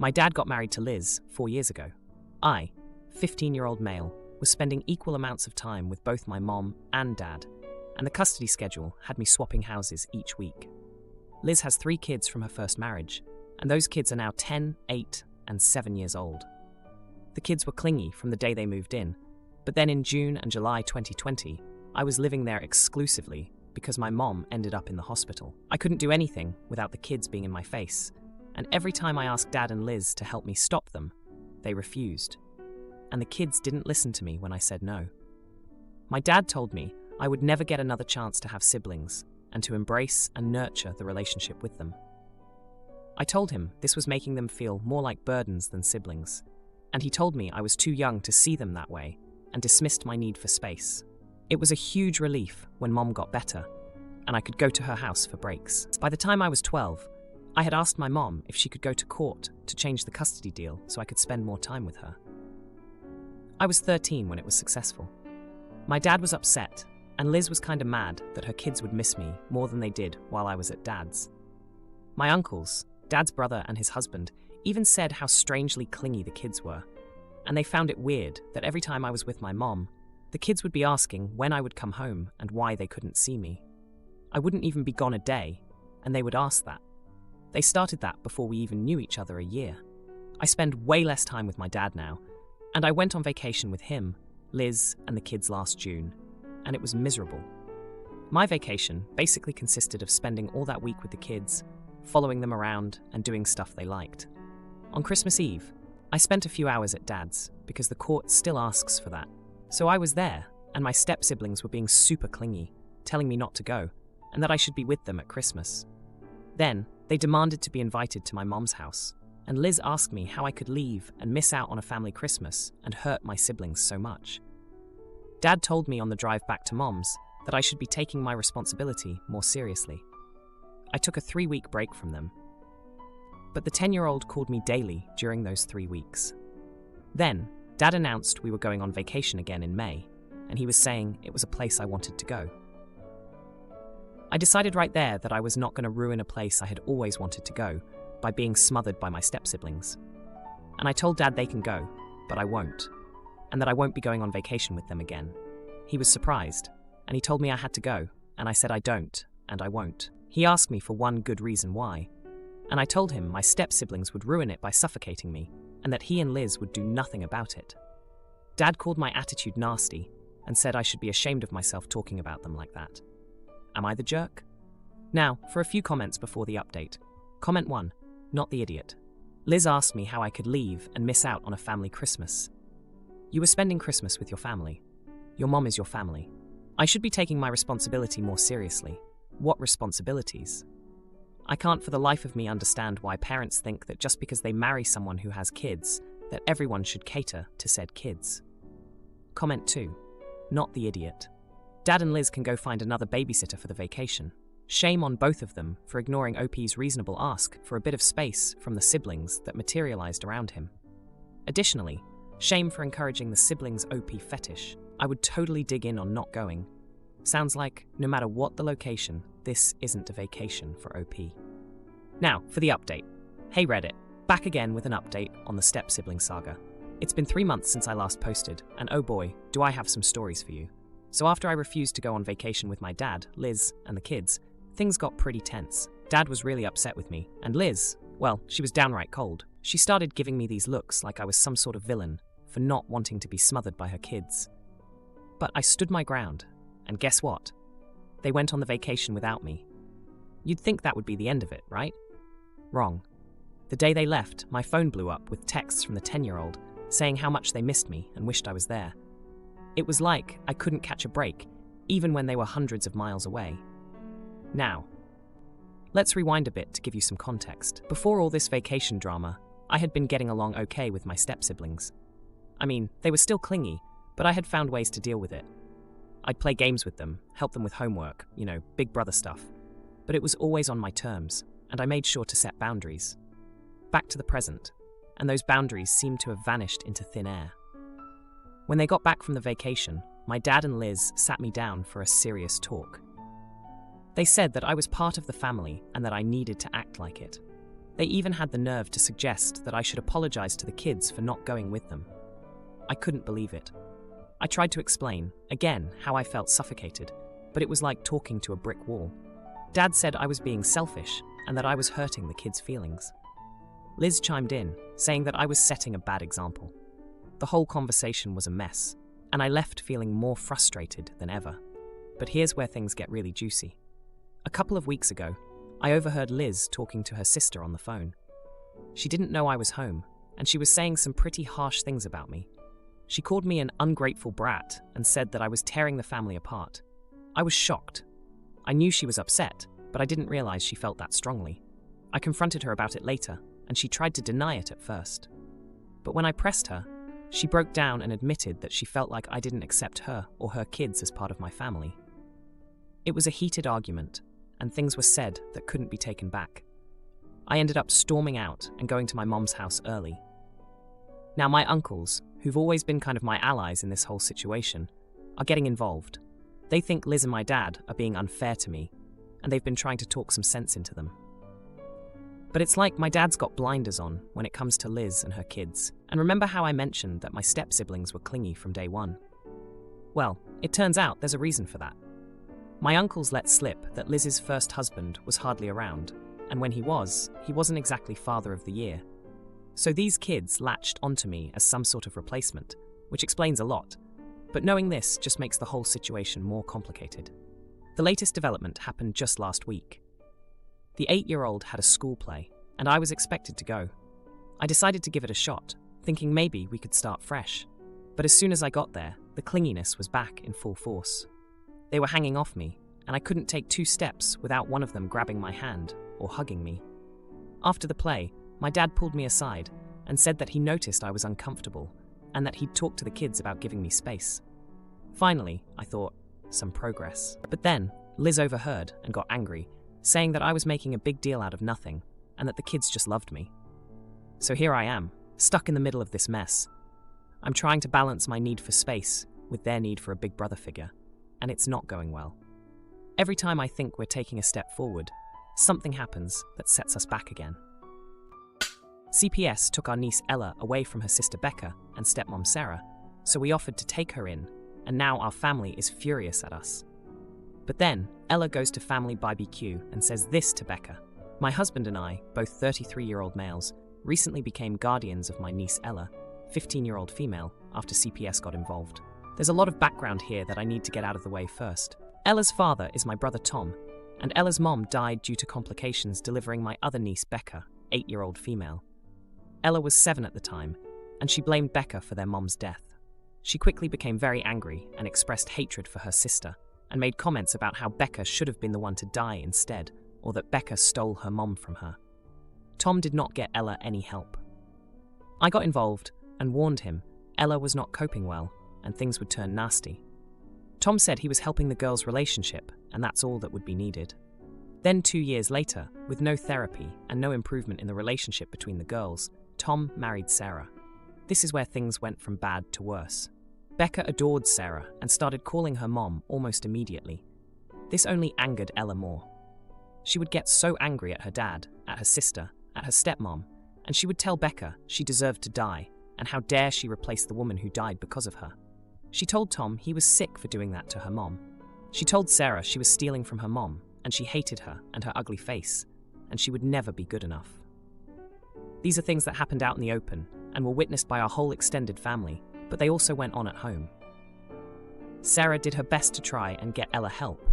My dad got married to Liz 4 years ago. I, 15-year-old male, was spending equal amounts of time with both my mom and dad, and the custody schedule had me swapping houses each week. Liz has 3 kids from her first marriage, and those kids are now 10, 8, and 7 years old. The kids were clingy from the day they moved in, but then in June and July 2020, I was living there exclusively because my mom ended up in the hospital. I couldn't do anything without the kids being in my face, and every time I asked Dad and Liz to help me stop them, they refused. And the kids didn't listen to me when I said no. My dad told me I would never get another chance to have siblings and to embrace and nurture the relationship with them. I told him this was making them feel more like burdens than siblings, and he told me I was too young to see them that way and dismissed my need for space. It was a huge relief when Mom got better and I could go to her house for breaks. By the time I was 12, I had asked my mom if she could go to court to change the custody deal so I could spend more time with her. I was 13 when it was successful. My dad was upset, and Liz was kinda mad that her kids would miss me more than they did while I was at Dad's. My uncles, Dad's brother and his husband, even said how strangely clingy the kids were, and they found it weird that every time I was with my mom, the kids would be asking when I would come home and why they couldn't see me. I wouldn't even be gone a day, and they would ask that. They started that before we even knew each other a year. I spend way less time with my dad now, and I went on vacation with him, Liz, and the kids last June, and it was miserable. My vacation basically consisted of spending all that week with the kids, following them around and doing stuff they liked. On Christmas Eve, I spent a few hours at Dad's because the court still asks for that. So I was there, and my step-siblings were being super clingy, telling me not to go, and that I should be with them at Christmas. Then, they demanded to be invited to my mom's house, and Liz asked me how I could leave and miss out on a family Christmas and hurt my siblings so much. Dad told me on the drive back to Mom's that I should be taking my responsibility more seriously. I took a 3-week break from them. But the 10-year-old called me daily during those 3 weeks. Then, Dad announced we were going on vacation again in May, and he was saying it was a place I wanted to go. I decided right there that I was not going to ruin a place I had always wanted to go by being smothered by my step-siblings. And I told Dad they can go, but I won't, and that I won't be going on vacation with them again. He was surprised, and he told me I had to go, and I said I don't, and I won't. He asked me for one good reason why, and I told him my step-siblings would ruin it by suffocating me, and that he and Liz would do nothing about it. Dad called my attitude nasty and said I should be ashamed of myself talking about them like that. Am I the jerk? Now, for a few comments before the update. Comment 1, not the idiot. Liz asked me how I could leave and miss out on a family Christmas. You were spending Christmas with your family. Your mom is your family. I should be taking my responsibility more seriously. What responsibilities? I can't for the life of me understand why parents think that just because they marry someone who has kids, that everyone should cater to said kids. Comment 2, not the idiot. Dad and Liz can go find another babysitter for the vacation. Shame on both of them for ignoring OP's reasonable ask for a bit of space from the siblings that materialized around him. Additionally, shame for encouraging the siblings' OP fetish. I would totally dig in on not going. Sounds like, no matter what the location, this isn't a vacation for OP. Now, for the update. Hey Reddit, back again with an update on the step-sibling saga. It's been 3 months since I last posted, and oh boy, do I have some stories for you. So after I refused to go on vacation with my dad, Liz, and the kids, things got pretty tense. Dad was really upset with me, and Liz, well, she was downright cold. She started giving me these looks like I was some sort of villain for not wanting to be smothered by her kids. But I stood my ground, and guess what? They went on the vacation without me. You'd think that would be the end of it, right? Wrong. The day they left, my phone blew up with texts from the 10-year-old saying how much they missed me and wished I was there. It was like I couldn't catch a break, even when they were hundreds of miles away. Now, let's rewind a bit to give you some context. Before all this vacation drama, I had been getting along okay with my step-siblings. I mean, they were still clingy, but I had found ways to deal with it. I'd play games with them, help them with homework, big brother stuff. But it was always on my terms, and I made sure to set boundaries. Back to the present, and those boundaries seemed to have vanished into thin air. When they got back from the vacation, my dad and Liz sat me down for a serious talk. They said that I was part of the family and that I needed to act like it. They even had the nerve to suggest that I should apologize to the kids for not going with them. I couldn't believe it. I tried to explain, again, how I felt suffocated, but it was like talking to a brick wall. Dad said I was being selfish and that I was hurting the kids' feelings. Liz chimed in, saying that I was setting a bad example. The whole conversation was a mess, and I left feeling more frustrated than ever. But here's where things get really juicy. A couple of weeks ago, I overheard Liz talking to her sister on the phone. She didn't know I was home, and she was saying some pretty harsh things about me. She called me an ungrateful brat and said that I was tearing the family apart. I was shocked. I knew she was upset, but I didn't realize she felt that strongly. I confronted her about it later, and she tried to deny it at first. But when I pressed her, she broke down and admitted that she felt like I didn't accept her or her kids as part of my family. It was a heated argument, and things were said that couldn't be taken back. I ended up storming out and going to my mom's house early. Now my uncles, who've always been kind of my allies in this whole situation, are getting involved. They think Liz and my dad are being unfair to me, and they've been trying to talk some sense into them. But it's like my dad's got blinders on when it comes to Liz and her kids. And remember how I mentioned that my step-siblings were clingy from day one? Well, it turns out there's a reason for that. My uncles let slip that Liz's first husband was hardly around, and when he wasn't exactly father of the year. So these kids latched onto me as some sort of replacement, which explains a lot. But knowing this just makes the whole situation more complicated. The latest development happened just last week. The 8-year-old had a school play, and I was expected to go. I decided to give it a shot, thinking maybe we could start fresh. But as soon as I got there, the clinginess was back in full force. They were hanging off me, and I couldn't take 2 steps without one of them grabbing my hand or hugging me. After the play, my dad pulled me aside and said that he noticed I was uncomfortable and that he'd talk to the kids about giving me space. Finally, I thought, some progress. But then, Liz overheard and got angry, saying that I was making a big deal out of nothing and that the kids just loved me. So here I am, stuck in the middle of this mess. I'm trying to balance my need for space with their need for a big brother figure, and it's not going well. Every time I think we're taking a step forward, something happens that sets us back again. CPS took our niece Ella away from her sister Becca and stepmom Sarah, so we offered to take her in, and now our family is furious at us. But then, Ella goes to family barbecue and says this to Becca. My husband and I, both 33-year-old males, recently became guardians of my niece Ella, 15-year-old female, after CPS got involved. There's a lot of background here that I need to get out of the way first. Ella's father is my brother Tom, and Ella's mom died due to complications delivering my other niece Becca, 8-year-old female. Ella was 7 at the time, and she blamed Becca for their mom's death. She quickly became very angry and expressed hatred for her sister, and made comments about how Becca should have been the one to die instead, or that Becca stole her mom from her. Tom did not get Ella any help. I got involved and warned him Ella was not coping well, and things would turn nasty. Tom said he was helping the girls' relationship, and that's all that would be needed. Then 2 years later, with no therapy and no improvement in the relationship between the girls, Tom married Sarah. This is where things went from bad to worse. Becca adored Sarah and started calling her mom almost immediately. This only angered Ella more. She would get so angry at her dad, at her sister, at her stepmom, and she would tell Becca she deserved to die, and how dare she replace the woman who died because of her. She told Tom he was sick for doing that to her mom. She told Sarah she was stealing from her mom, and she hated her and her ugly face, and she would never be good enough. These are things that happened out in the open, and were witnessed by our whole extended family, but they also went on at home. Sarah did her best to try and get Ella help,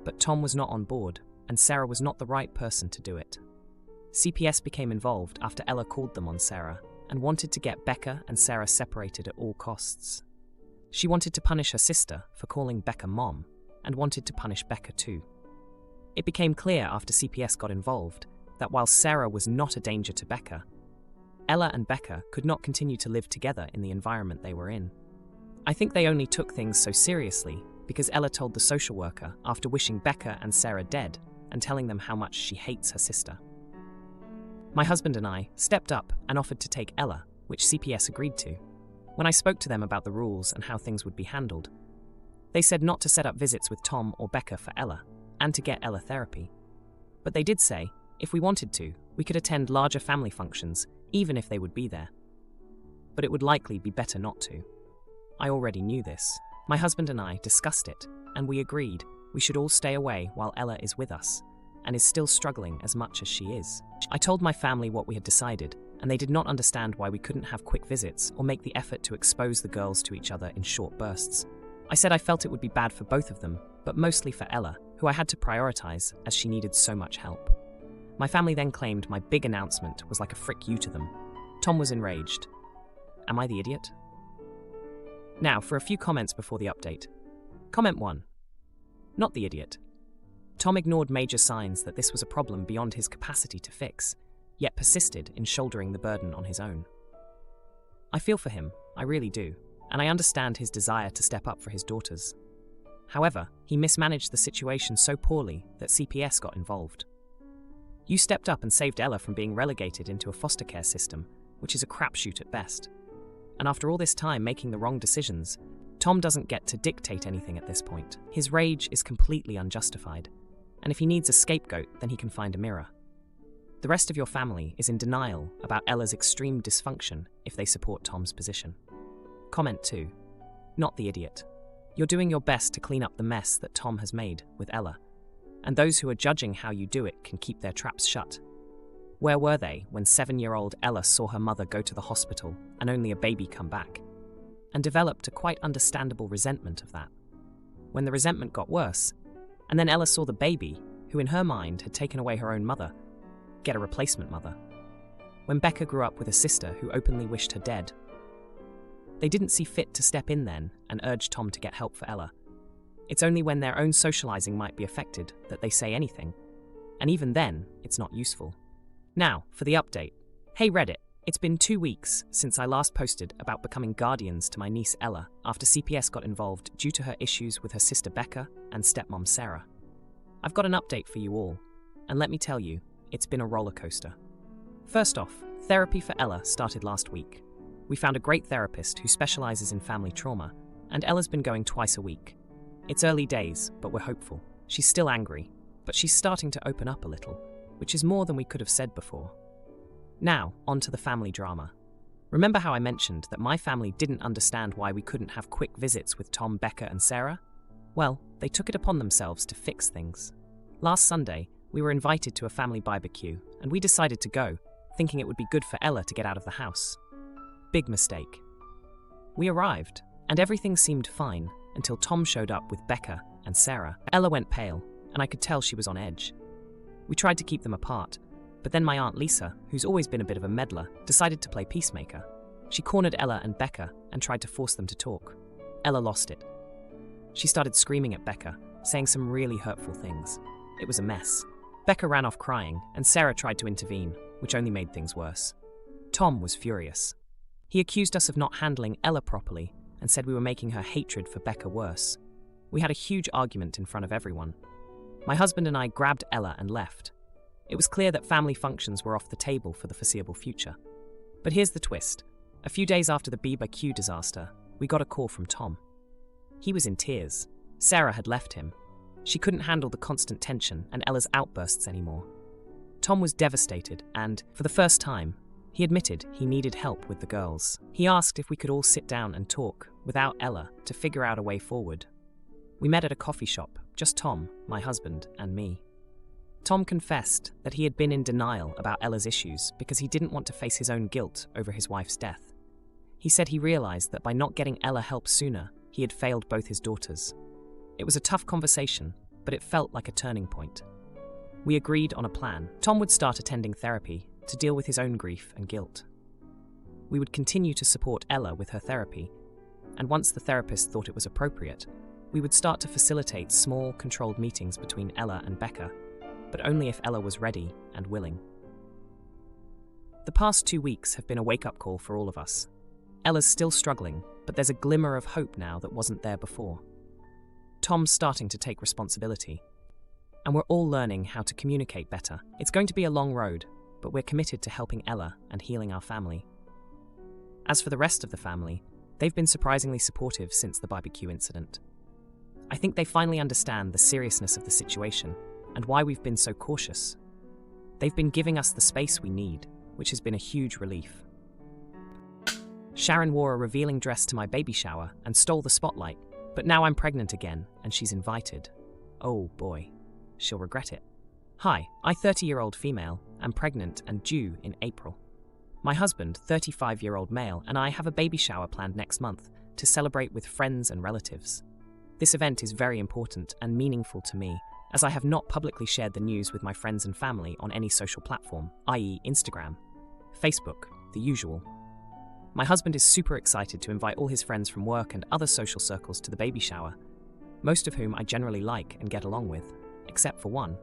but Tom was not on board, and Sarah was not the right person to do it. CPS became involved after Ella called them on Sarah, and wanted to get Becca and Sarah separated at all costs. She wanted to punish her sister for calling Becca mom, and wanted to punish Becca too. It became clear after CPS got involved that while Sarah was not a danger to Becca, Ella and Becca could not continue to live together in the environment they were in. I think they only took things so seriously because Ella told the social worker after wishing Becca and Sarah dead and telling them how much she hates her sister. My husband and I stepped up and offered to take Ella, which CPS agreed to. When I spoke to them about the rules and how things would be handled, they said not to set up visits with Tom or Becca for Ella, and to get Ella therapy. But they did say If we wanted to, we could attend larger family functions, even if they would be there. But it would likely be better not to. I already knew this. My husband and I discussed it, and we agreed we should all stay away while Ella is with us, and is still struggling as much as she is. I told my family what we had decided, and they did not understand why we couldn't have quick visits or make the effort to expose the girls to each other in short bursts. I said I felt it would be bad for both of them, but mostly for Ella, who I had to prioritize as she needed so much help. My family then claimed my big announcement was like a frick you to them. Tom was enraged. Am I the idiot? Now, for a few comments before the update. Comment 1. Not the idiot. Tom ignored major signs that this was a problem beyond his capacity to fix, yet persisted in shouldering the burden on his own. I feel for him, I really do, and I understand his desire to step up for his daughters. However, he mismanaged the situation so poorly that CPS got involved. You stepped up and saved Ella from being relegated into a foster care system, which is a crapshoot at best. And after all this time making the wrong decisions, Tom doesn't get to dictate anything at this point. His rage is completely unjustified, and if he needs a scapegoat, then he can find a mirror. The rest of your family is in denial about Ella's extreme dysfunction if they support Tom's position. Comment 2. Not the idiot. You're doing your best to clean up the mess that Tom has made with Ella, and those who are judging how you do it can keep their traps shut. Where were they when 7-year-old Ella saw her mother go to the hospital and only a baby come back, and developed a quite understandable resentment of that? When the resentment got worse, and then Ella saw the baby, who in her mind had taken away her own mother, get a replacement mother. When Becca grew up with a sister who openly wished her dead, they didn't see fit to step in then and urge Tom to get help for Ella. It's only when their own socializing might be affected that they say anything, and even then, it's not useful. Now, for the update. Hey Reddit, it's been 2 weeks since I last posted about becoming guardians to my niece Ella after CPS got involved due to her issues with her sister Becca and stepmom Sarah. I've got an update for you all, and let me tell you, it's been a roller coaster. First off, therapy for Ella started last week. We found a great therapist who specializes in family trauma, and Ella's been going twice a week. It's early days, but we're hopeful. She's still angry, but she's starting to open up a little, which is more than we could have said before. Now, on to the family drama. Remember how I mentioned that my family didn't understand why we couldn't have quick visits with Tom, Becca, and Sarah? Well, they took it upon themselves to fix things. Last Sunday, we were invited to a family barbecue, and we decided to go, thinking it would be good for Ella to get out of the house. Big mistake. We arrived, and everything seemed fine until Tom showed up with Becca and Sarah. Ella went pale, and I could tell she was on edge. We tried to keep them apart, but then my Aunt Lisa, who's always been a bit of a meddler, decided to play peacemaker. She cornered Ella and Becca and tried to force them to talk. Ella lost it. She started screaming at Becca, saying some really hurtful things. It was a mess. Becca ran off crying, and Sarah tried to intervene, which only made things worse. Tom was furious. He accused us of not handling Ella properly and said we were making her hatred for Becca worse. We had a huge argument in front of everyone. My husband and I grabbed Ella and left. It was clear that family functions were off the table for the foreseeable future. But here's the twist. A few days after the BBQ disaster, we got a call from Tom. He was in tears. Sarah had left him. She couldn't handle the constant tension and Ella's outbursts anymore. Tom was devastated and, for the first time, he admitted he needed help with the girls. He asked if we could all sit down and talk, without Ella, to figure out a way forward. We met at a coffee shop, just Tom, my husband, and me. Tom confessed that he had been in denial about Ella's issues because he didn't want to face his own guilt over his wife's death. He said he realized that by not getting Ella help sooner, he had failed both his daughters. It was a tough conversation, but it felt like a turning point. We agreed on a plan. Tom would start attending therapy to deal with his own grief and guilt. We would continue to support Ella with her therapy, and once the therapist thought it was appropriate, we would start to facilitate small, controlled meetings between Ella and Becca, but only if Ella was ready and willing. The past 2 weeks have been a wake-up call for all of us. Ella's still struggling, but there's a glimmer of hope now that wasn't there before. Tom's starting to take responsibility, and we're all learning how to communicate better. It's going to be a long road, but we're committed to helping Ella and healing our family. As for the rest of the family, they've been surprisingly supportive since the barbecue incident. I think they finally understand the seriousness of the situation and why we've been so cautious. They've been giving us the space we need, which has been a huge relief. Sharon wore a revealing dress to my baby shower and stole the spotlight, but now I'm pregnant again and she's invited. Oh boy, she'll regret it. Hi, I 30-year-old female, am pregnant and due in April. My husband, 35-year-old male, and I have a baby shower planned next month to celebrate with friends and relatives. This event is very important and meaningful to me, as I have not publicly shared the news with my friends and family on any social platform, i.e. Instagram, Facebook, the usual. My husband is super excited to invite all his friends from work and other social circles to the baby shower, most of whom I generally like and get along with, except for one.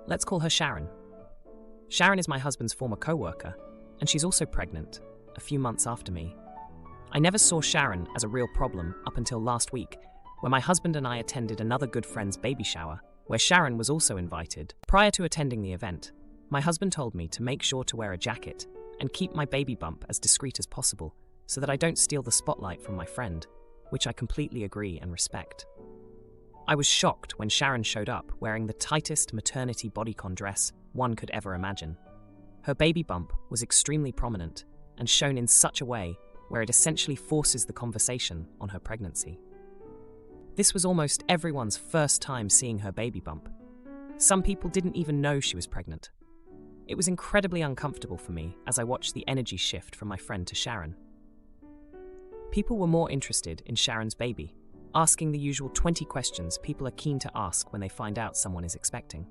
Let's call her Sharon. Sharon is my husband's former co-worker, and she's also pregnant, a few months after me. I never saw Sharon as a real problem up until last week, where my husband and I attended another good friend's baby shower, where Sharon was also invited. Prior to attending the event, my husband told me to make sure to wear a jacket and keep my baby bump as discreet as possible so that I don't steal the spotlight from my friend, which I completely agree and respect. I was shocked when Sharon showed up wearing the tightest maternity bodycon dress one could ever imagine. Her baby bump was extremely prominent and shown in such a way where it essentially forces the conversation on her pregnancy. This was almost everyone's first time seeing her baby bump. Some people didn't even know she was pregnant. It was incredibly uncomfortable for me as I watched the energy shift from my friend to Sharon. People were more interested in Sharon's baby, asking the usual 20 questions people are keen to ask when they find out someone is expecting.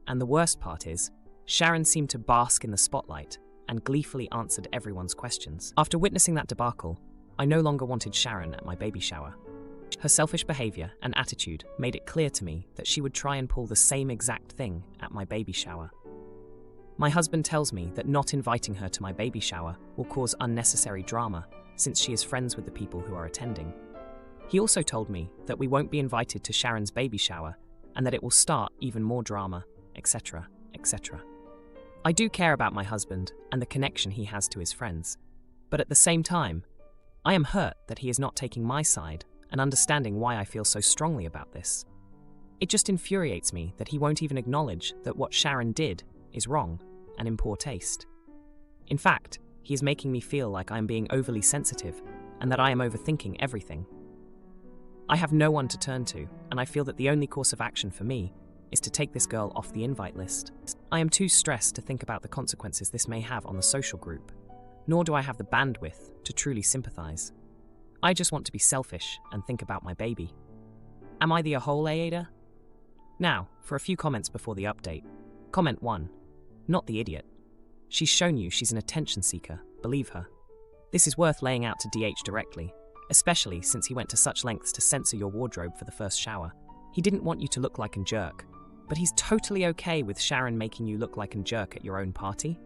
And the worst part is, Sharon seemed to bask in the spotlight and gleefully answered everyone's questions. After witnessing that debacle, I no longer wanted Sharon at my baby shower. Her selfish behavior and attitude made it clear to me that she would try and pull the same exact thing at my baby shower. My husband tells me that not inviting her to my baby shower will cause unnecessary drama since she is friends with the people who are attending. He also told me that we won't be invited to Sharon's baby shower and that it will start even more drama, etc., etc. I do care about my husband and the connection he has to his friends, but at the same time, I am hurt that he is not taking my side and understanding why I feel so strongly about this. It just infuriates me that he won't even acknowledge that what Sharon did is wrong and in poor taste. In fact, he is making me feel like I am being overly sensitive and that I am overthinking everything. I have no one to turn to, and I feel that the only course of action for me is to take this girl off the invite list. I am too stressed to think about the consequences this may have on the social group, nor do I have the bandwidth to truly sympathize. I just want to be selfish and think about my baby. Am I the ahole Ada? Now, for a few comments before the update. Comment 1. Not the idiot. She's shown you she's an attention seeker, believe her. This is worth laying out to DH directly, especially since he went to such lengths to censor your wardrobe for the first shower. He didn't want you to look like a jerk, but he's totally okay with Sharon making you look like a jerk at your own party.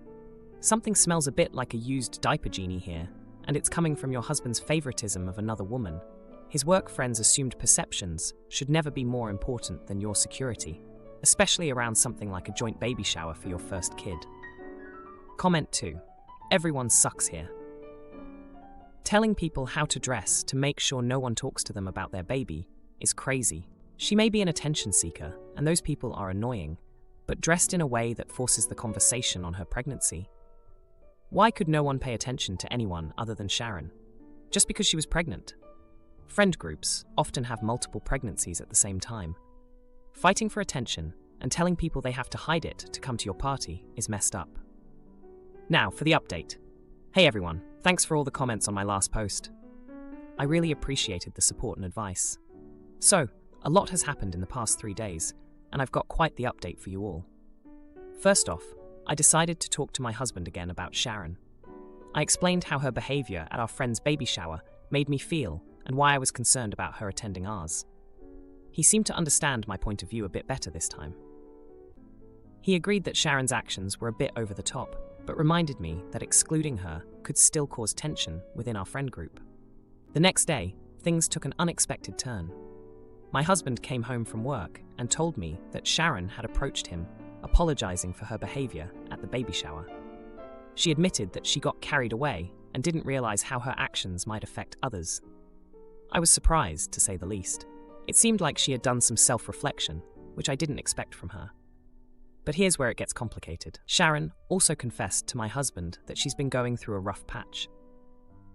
Something smells a bit like a used diaper genie here, and it's coming from your husband's favoritism of another woman. His work friends' assumed perceptions should never be more important than your security, especially around something like a joint baby shower for your first kid. Comment 2. Everyone sucks here. Telling people how to dress to make sure no one talks to them about their baby is crazy. She may be an attention seeker, and those people are annoying, but dressed in a way that forces the conversation on her pregnancy. Why could no one pay attention to anyone other than Sharon? Just because she was pregnant? Friend groups often have multiple pregnancies at the same time. Fighting for attention and telling people they have to hide it to come to your party is messed up. Now for the update. Hey everyone, thanks for all the comments on my last post. I really appreciated the support and advice. So, a lot has happened in the past 3 days, and I've got quite the update for you all. First off, I decided to talk to my husband again about Sharon. I explained how her behavior at our friend's baby shower made me feel and why I was concerned about her attending ours. He seemed to understand my point of view a bit better this time. He agreed that Sharon's actions were a bit over the top, but reminded me that excluding her could still cause tension within our friend group. The next day, things took an unexpected turn. My husband came home from work and told me that Sharon had approached him, apologizing for her behavior at the baby shower. She admitted that she got carried away and didn't realize how her actions might affect others. I was surprised, to say the least. It seemed like she had done some self-reflection, which I didn't expect from her. But here's where it gets complicated. Sharon also confessed to my husband that she's been going through a rough patch.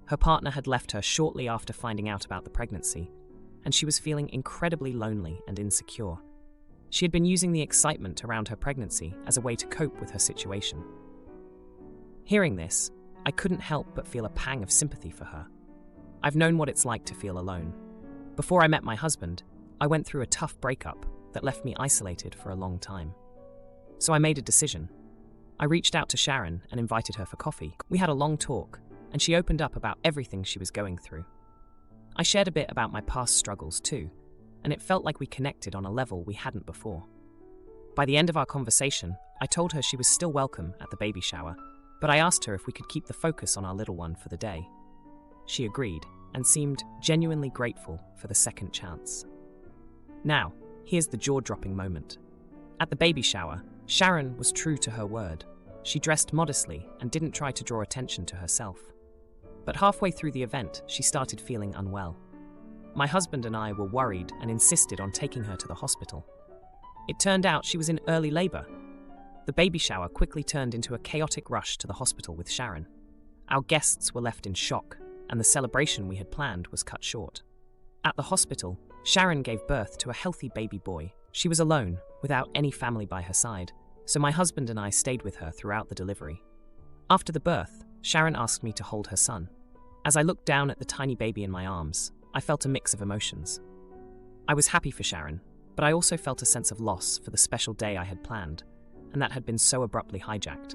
Her partner had left her shortly after finding out about the pregnancy, and she was feeling incredibly lonely and insecure. She had been using the excitement around her pregnancy as a way to cope with her situation. Hearing this, I couldn't help but feel a pang of sympathy for her. I've known what it's like to feel alone. Before I met my husband, I went through a tough breakup that left me isolated for a long time. So I made a decision. I reached out to Sharon and invited her for coffee. We had a long talk, and she opened up about everything she was going through. I shared a bit about my past struggles too, and it felt like we connected on a level we hadn't before. By the end of our conversation, I told her she was still welcome at the baby shower, but I asked her if we could keep the focus on our little one for the day. She agreed and seemed genuinely grateful for the second chance. Now, here's the jaw-dropping moment. At the baby shower, Sharon was true to her word. She dressed modestly and didn't try to draw attention to herself. But halfway through the event, she started feeling unwell. My husband and I were worried and insisted on taking her to the hospital. It turned out she was in early labor. The baby shower quickly turned into a chaotic rush to the hospital with Sharon. Our guests were left in shock, and the celebration we had planned was cut short. At the hospital, Sharon gave birth to a healthy baby boy. She was alone, without any family by her side, so my husband and I stayed with her throughout the delivery. After the birth, Sharon asked me to hold her son. As I looked down at the tiny baby in my arms, I felt a mix of emotions. I was happy for Sharon, but I also felt a sense of loss for the special day I had planned, and that had been so abruptly hijacked.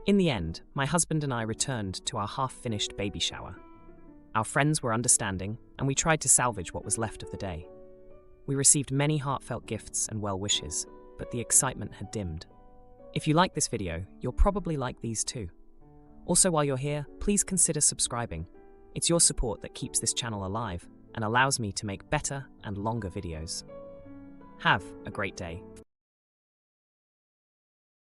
In the end, my husband and I returned to our half-finished baby shower. Our friends were understanding, and we tried to salvage what was left of the day. We received many heartfelt gifts and well wishes, but the excitement had dimmed. If you like this video, you'll probably like these too. Also, while you're here, please consider subscribing. It's your support that keeps this channel alive and allows me to make better and longer videos. Have a great day.